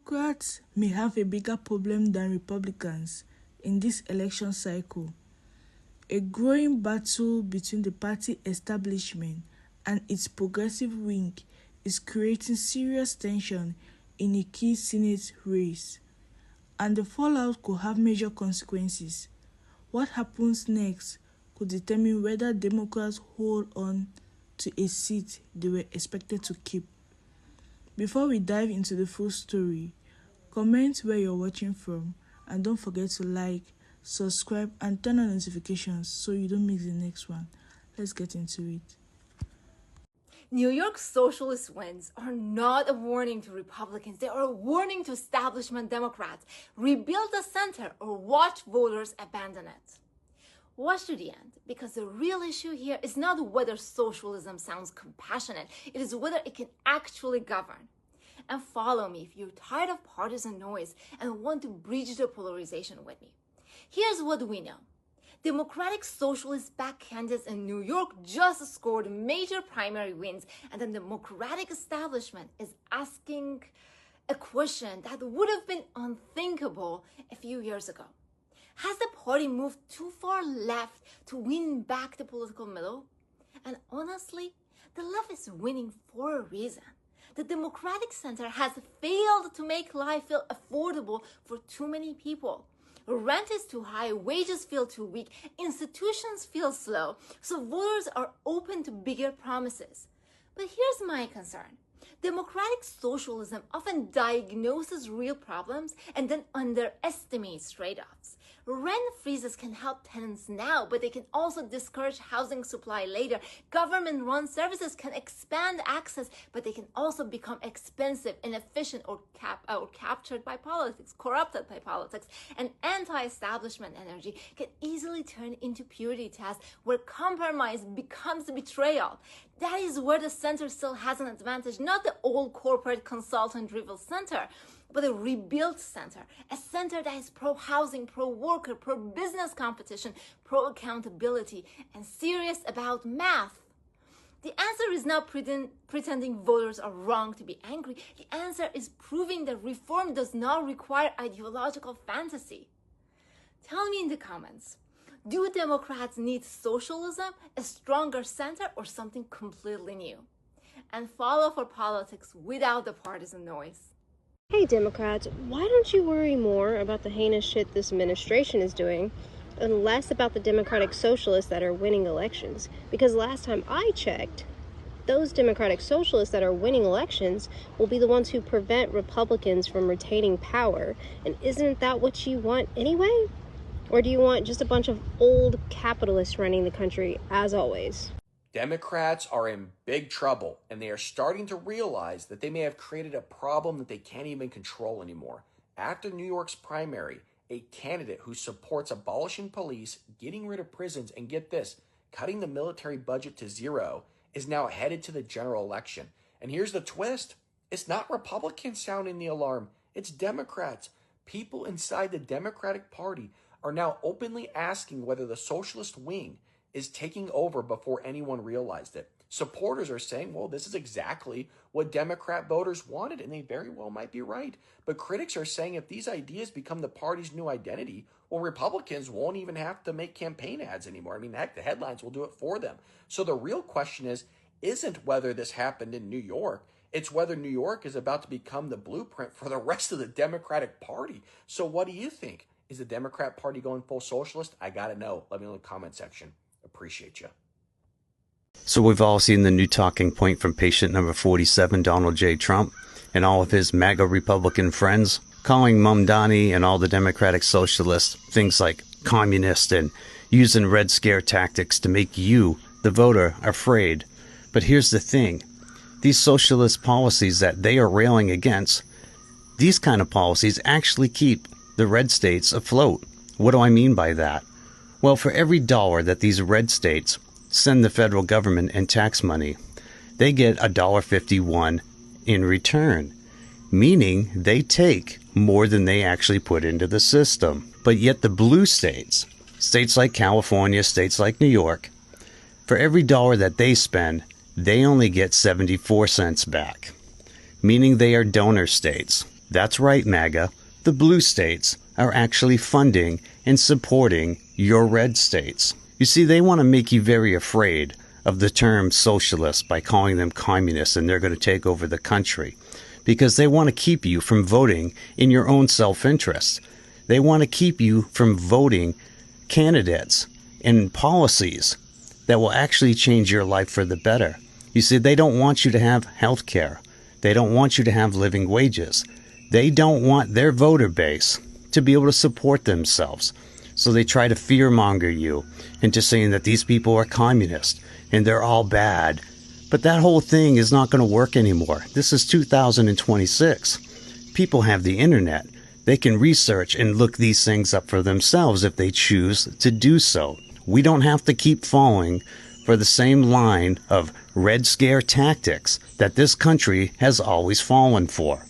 Democrats may have a bigger problem than Republicans in this election cycle. A growing battle between the party establishment and its progressive wing is creating serious tension in a key Senate race, and the fallout could have major consequences. What happens next could determine whether Democrats hold on to a seat they were expected to keep. Before we dive into the full story, comment where you're watching from, and don't forget to like, subscribe, and turn on notifications so you don't miss the next one. Let's get into it. New York socialist wins are not a warning to Republicans. They are a warning to establishment Democrats. Rebuild the center or watch voters abandon it. Watch to the end, because the real issue here is not whether socialism sounds compassionate. It is whether it can actually govern. And follow me if you're tired of partisan noise and want to bridge the polarization with me. Here's what we know. Democratic Socialist-backed candidates in New York just scored major primary wins, and the Democratic establishment is asking a question that would have been unthinkable a few years ago. Has the party moved too far left to win back the political middle? And honestly, the left is winning for a reason. The Democratic Center has failed to make life feel affordable for too many people. Rent is too high, wages feel too weak, institutions feel slow, so voters are open to bigger promises. But here's my concern. Democratic socialism often diagnoses real problems and then underestimates trade-offs. Rent freezes can help tenants now, but they can also discourage housing supply later. Government-run services can expand access, but they can also become expensive, inefficient, or captured by politics, corrupted by politics. And anti-establishment energy can easily turn into purity tests where compromise becomes betrayal. That is where the center still has an advantage, not the old corporate consultant-driven center, but a rebuilt center, a center that is pro-housing, pro-worker, pro-business competition, pro-accountability, and serious about math. The answer is not pretending voters are wrong to be angry. The answer is proving that reform does not require ideological fantasy. Tell me in the comments, do Democrats need socialism, a stronger center, or something completely new? And follow for politics without the partisan noise. Hey Democrats, why don't you worry more about the heinous shit this administration is doing and less about the Democratic Socialists that are winning elections? Because last time I checked, those Democratic Socialists that are winning elections will be the ones who prevent Republicans from retaining power. And isn't that what you want anyway? Or do you want just a bunch of old capitalists running the country as always? Democrats are in big trouble, and they are starting to realize that they may have created a problem that they can't even control anymore. After New York's primary, a candidate who supports abolishing police, getting rid of prisons, and get this, cutting the military budget to zero, is now headed to the general election. And here's the twist. It's not Republicans sounding the alarm. It's Democrats. People inside the Democratic Party are now openly asking whether the socialist wing is taking over before anyone realized it. Supporters are saying, well, this is exactly what Democrat voters wanted, and they very well might be right. But critics are saying if these ideas become the party's new identity, well, Republicans won't even have to make campaign ads anymore. I mean, heck, the headlines will do it for them. So the real question isn't whether this happened in New York. It's whether New York is about to become the blueprint for the rest of the Democratic Party. So what do you think? Is the Democrat Party going full socialist? I got to know. Let me know in the comment section. Appreciate you. So we've all seen the new talking point from patient number 47, Donald J. Trump, and all of his MAGA Republican friends, calling Mamdani and all the Democratic Socialists things like communist and using Red Scare tactics to make you, the voter, afraid. But here's the thing. These socialist policies that they are railing against, these kind of policies actually keep the red states afloat. What do I mean by that? Well, for every dollar that these red states send the federal government in tax money, they get $1.51 in return, meaning they take more than they actually put into the system. But yet the blue states, states like California, states like New York, for every dollar that they spend, they only get 74 cents back, meaning they are donor states. That's right, MAGA. The blue states are actually funding and supporting your red states. You see, they want to make you very afraid of the term socialist by calling them communists, and they're going to take over the country because they want to keep you from voting in your own self-interest. They want to keep you from voting candidates and policies that will actually change your life for the better. You see, they don't want you to have health care. They don't want you to have living wages. They don't want their voter base to be able to support themselves. So they try to fearmonger you into saying that these people are communist and they're all bad. But that whole thing is not going to work anymore. This is 2026. People have the internet. They can research and look these things up for themselves if they choose to do so. We don't have to keep falling for the same line of Red Scare tactics that this country has always fallen for.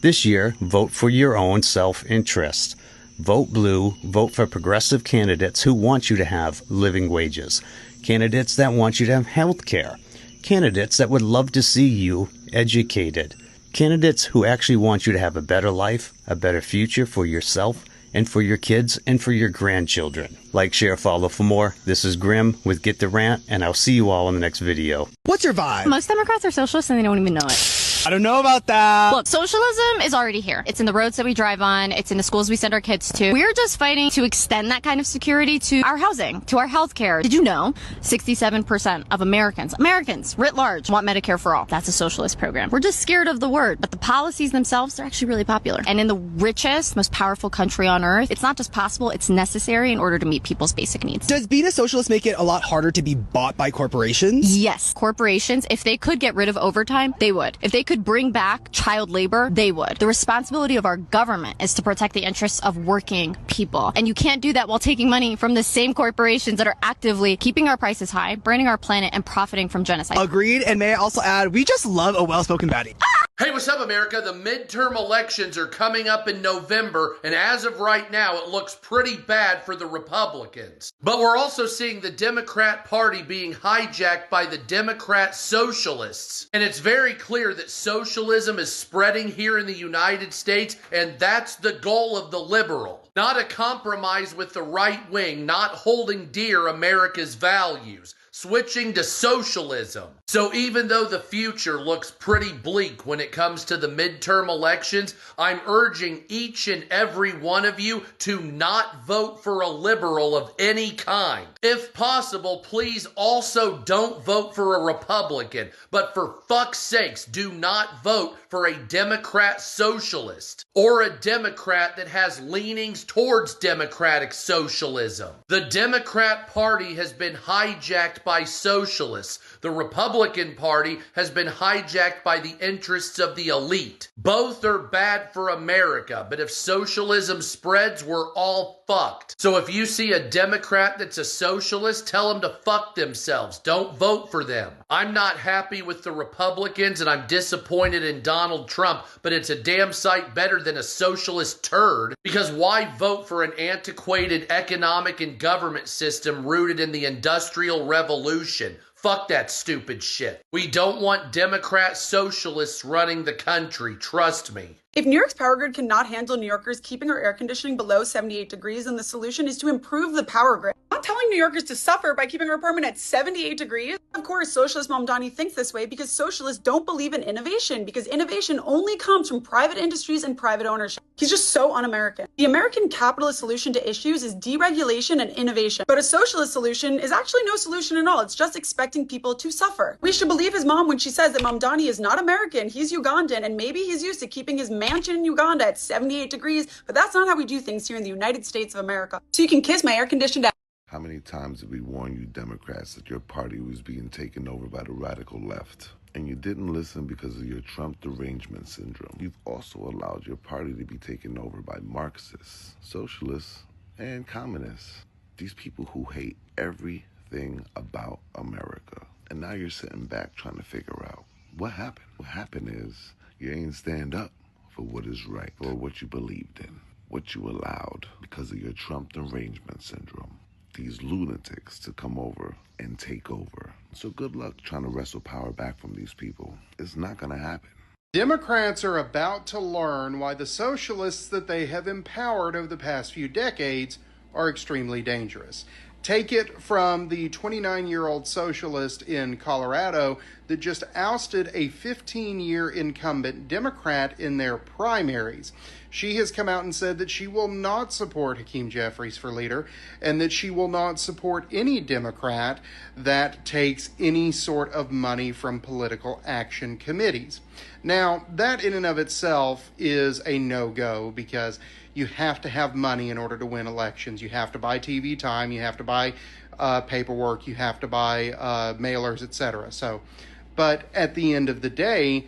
This year, vote for your own self-interest. Vote blue, vote for progressive candidates who want you to have living wages, candidates that want you to have health care, candidates that would love to see you educated, candidates who actually want you to have a better life, a better future for yourself and for your kids and for your grandchildren. Like, share, follow for more. This is Grim with Get the Rant, and I'll see you all in the next video. What's your vibe? Most Democrats are socialists and they don't even know it. I don't know about that. Look, socialism is already here. It's in the roads that we drive on. It's in the schools we send our kids to. We're just fighting to extend that kind of security to our housing, to our health care. Did you know 67% of Americans writ large, want Medicare for all? That's a socialist program. We're just scared of the word, but the policies themselves, they're actually really popular. And in the richest, most powerful country on earth, it's not just possible, it's necessary in order to meet people's basic needs. Does being a socialist make it a lot harder to be bought by corporations? Yes. Corporations, if they could get rid of overtime, they would. If they could bring back child labor, they would. The responsibility of our government is to protect the interests of working people. And you can't do that while taking money from the same corporations that are actively keeping our prices high, burning our planet, and profiting from genocide. Agreed. And may I also add, we just love a well-spoken baddie. Hey, what's up, America? The midterm elections are coming up in November, and as of right now, it looks pretty bad for the Republicans. But we're also seeing the Democrat Party being hijacked by the Democrat Socialists. And it's very clear that socialism is spreading here in the United States, and that's the goal of the liberal. Not a compromise with the right wing, not holding dear America's values. Switching to socialism. So even though the future looks pretty bleak when it comes to the midterm elections, I'm urging each and every one of you to not vote for a liberal of any kind. If possible, please also don't vote for a Republican, but for fuck's sakes, do not vote for a Democrat socialist or a Democrat that has leanings towards democratic socialism. The Democrat Party has been hijacked by socialists. The Republican Party has been hijacked by the interests of the elite. Both are bad for America, but if socialism spreads, we're all fucked. So if you see a Democrat that's a socialist, tell them to fuck themselves. Don't vote for them. I'm not happy with the Republicans and I'm disappointed in Donald Trump, but it's a damn sight better than a socialist turd, because why vote for an antiquated economic and government system rooted in the Industrial Revolution? Fuck that stupid shit. We don't want Democrat socialists running the country, trust me. If New York's power grid cannot handle New Yorkers keeping our air conditioning below 78 degrees, then the solution is to improve the power grid. I'm not telling New Yorkers to suffer by keeping our apartment at 78 degrees. Of course, socialist Mamdani thinks this way because socialists don't believe in innovation, because innovation only comes from private industries and private ownership. He's just so un-American. The American capitalist solution to issues is deregulation and innovation, but a socialist solution is actually no solution at all. It's just expecting people to suffer. We should believe his mom when she says that Mamdani is not American, he's Ugandan, and maybe he's used to keeping his mansion in Uganda at 78 degrees, but that's not how we do things here in the United States of America. So you can kiss my air-conditioned ass. How many times did we warn you Democrats that your party was being taken over by the radical left? And you didn't listen because of your Trump derangement syndrome. You've also allowed your party to be taken over by Marxists, socialists, and communists. These people who hate everything about America. And now you're sitting back trying to figure out what happened. What happened is you ain't stand up for what is right, or what you believed in, what you allowed because of your Trump derangement syndrome. These lunatics to come over and take over. So good luck trying to wrestle power back from these people. It's not gonna happen. Democrats are about to learn why the socialists that they have empowered over the past few decades are extremely dangerous. Take it from the 29-year-old socialist in Colorado that just ousted a 15-year incumbent Democrat in their primaries. She has come out and said that she will not support Hakeem Jeffries for leader and that she will not support any Democrat that takes any sort of money from political action committees. Now, that in and of itself is a no-go because you have to have money in order to win elections. You have to buy TV time, you have to buy paperwork, you have to buy mailers, etc. But at the end of the day,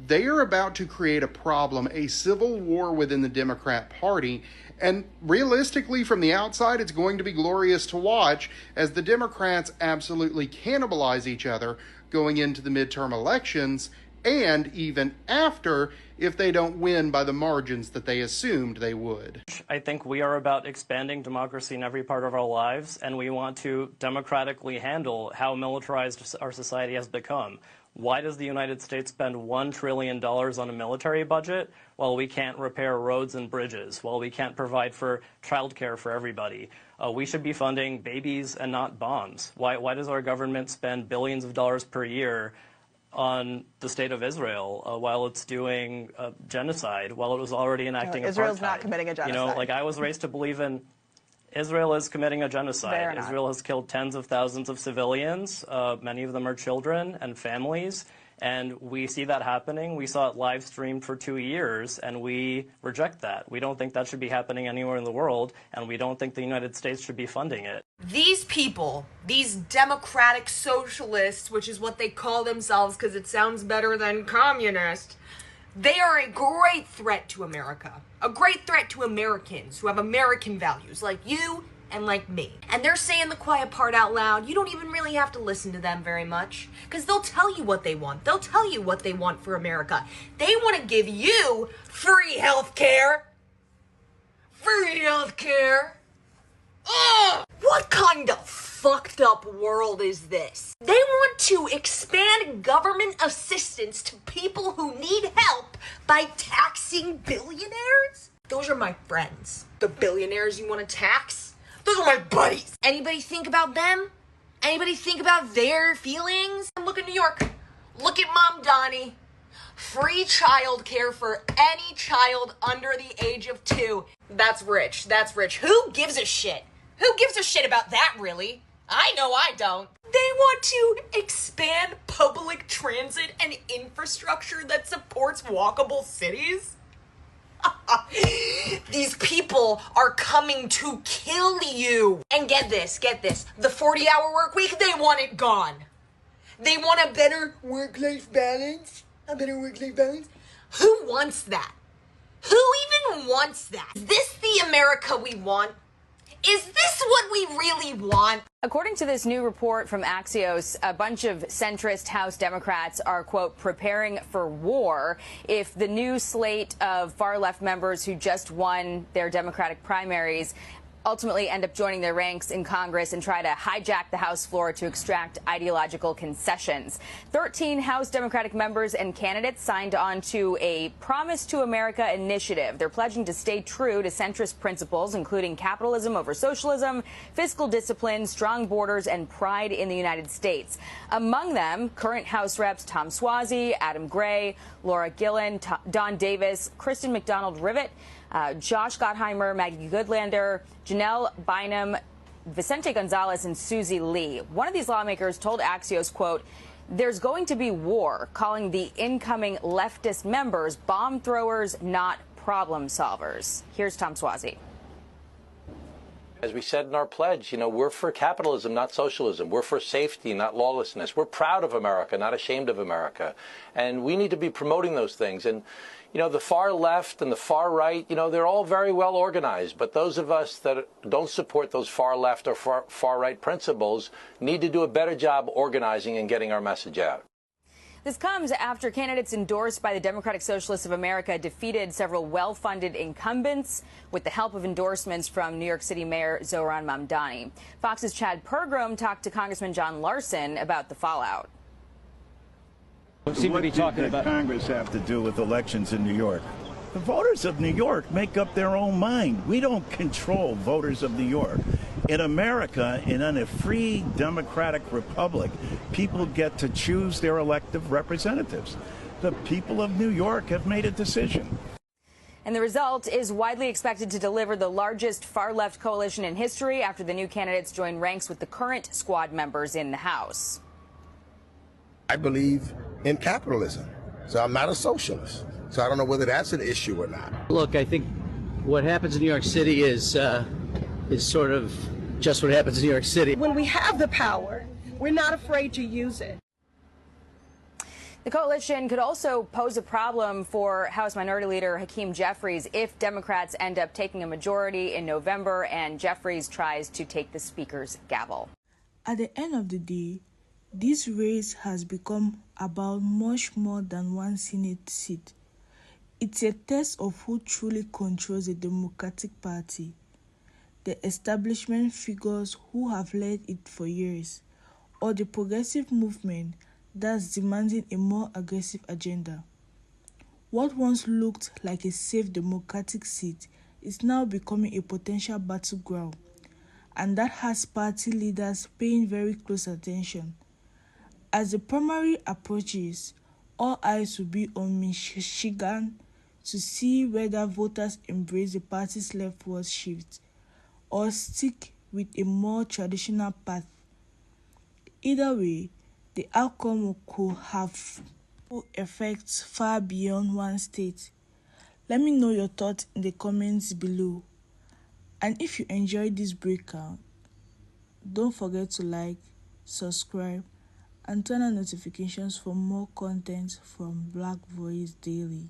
they are about to create a problem, a civil war within the Democrat Party. And realistically, from the outside, it's going to be glorious to watch as the Democrats absolutely cannibalize each other going into the midterm elections and even after if they don't win by the margins that they assumed they would. I think we are about expanding democracy in every part of our lives, and we want to democratically handle how militarized our society has become. Why does the United States spend $1 trillion on a military budget while we can't repair roads and bridges, while we can't provide for childcare for everybody? We should be funding babies and not bombs. Why does our government spend billions of dollars per year on the state of Israel while it's doing genocide, while it was already enacting apartheid? Israel's not committing a genocide. You know, like I was raised to believe in Israel is committing a genocide. Israel has killed tens of thousands of civilians. Many of them are children and families. And we see that happening. We saw it live streamed for 2 years, and we reject that. We don't think that should be happening anywhere in the world, and we don't think the United States should be funding it. These people, these democratic socialists, which is what they call themselves because it sounds better than communist, they are a great threat to America. A great threat to Americans who have American values like you and like me. And they're saying the quiet part out loud. You don't even really have to listen to them very much because they'll tell you what they want. They'll tell you what they want for America. They want to give you free health care. Free health care. Ugh! What kind of fucked up world is this? They want to expand government assistance to people who need help by taxing billionaires? Those are my friends. The billionaires you want to tax? Those are my buddies. Anybody think about them? Anybody think about their feelings? Look at New York. Look at Mom Donnie. Free child care for any child under the age of 2. That's rich. That's rich. Who gives a shit? Who gives a shit about that, really? I know I don't. They want to expand public transit and infrastructure that supports walkable cities? These people are coming to kill you. And get this. The 40-hour work week, they want it gone. They want a better work-life balance. Who wants that? Who even wants that? Is this the America we want? Is this what we really want? According to this new report from Axios, a bunch of centrist House Democrats are, quote, preparing for war if the new slate of far-left members who just won their Democratic primaries ultimately end up joining their ranks in Congress and try to hijack the House floor to extract ideological concessions. 13 House Democratic members and candidates signed on to a Promise to America initiative. They're pledging to stay true to centrist principles, including capitalism over socialism, fiscal discipline, strong borders, and pride in the United States. Among them, current House Reps Tom Suozzi, Adam Gray, Laura Gillen, Don Davis, Kristen McDonald-Rivet, Josh Gottheimer, Maggie Goodlander, Janelle Bynum, Vicente Gonzalez, and Susie Lee. One of these lawmakers told Axios, quote, there's going to be war, calling the incoming leftist members bomb throwers, not problem solvers. Here's Tom Suozzi. As we said in our pledge, we're for capitalism, not socialism. We're for safety, not lawlessness. We're proud of America, not ashamed of America. And we need to be promoting those things. And, the far left and the far right, they're all very well organized. But those of us that don't support those far left or far right principles need to do a better job organizing and getting our message out. This comes after candidates endorsed by the Democratic Socialists of America defeated several well-funded incumbents with the help of endorsements from New York City Mayor Zohran Mamdani. Fox's Chad Pergram talked to Congressman John Larson about the fallout. What did Congress have to do with elections in New York? The voters of New York make up their own mind. We don't control voters of New York. In America, in a free democratic republic, people get to choose their elected representatives. The people of New York have made a decision. And the result is widely expected to deliver the largest far-left coalition in history after the new candidates join ranks with the current squad members in the House. I believe in capitalism, so I'm not a socialist. So I don't know whether that's an issue or not. Look, I think what happens in New York City is sort of just what happens in New York City. When we have the power, we're not afraid to use it. The coalition could also pose a problem for House Minority Leader Hakeem Jeffries if Democrats end up taking a majority in November and Jeffries tries to take the Speaker's gavel. At the end of the day, this race has become about much more than one Senate seat. It's a test of who truly controls the Democratic Party, the establishment figures who have led it for years, or the progressive movement that's demanding a more aggressive agenda. What once looked like a safe Democratic seat is now becoming a potential battleground, and that has party leaders paying very close attention. As the primary approaches, all eyes will be on Michigan to see whether voters embrace the party's leftward shift or stick with a more traditional path. Either way, the outcome could have effects far beyond one state. Let me know your thoughts in the comments below. And if you enjoyed this breakout, don't forget to like, subscribe, and turn on notifications for more content from Black Voice Daily.